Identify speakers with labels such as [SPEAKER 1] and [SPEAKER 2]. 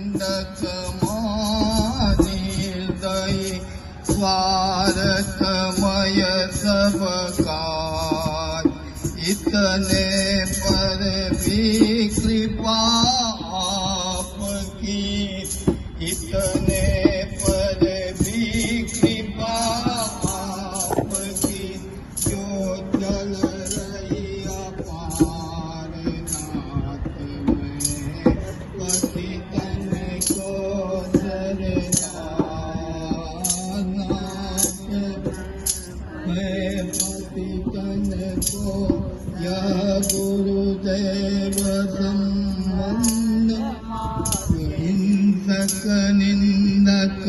[SPEAKER 1] निंदक निर्दयी स्वार्थमय सब काय, इतने पर भी कृपा आपकी, इतने पर भी कृपा आपकी, जो चल रही अपार नाथ में पतितन को मैं पतितन को यह गुरुदेव संबंध हिंसक निंदक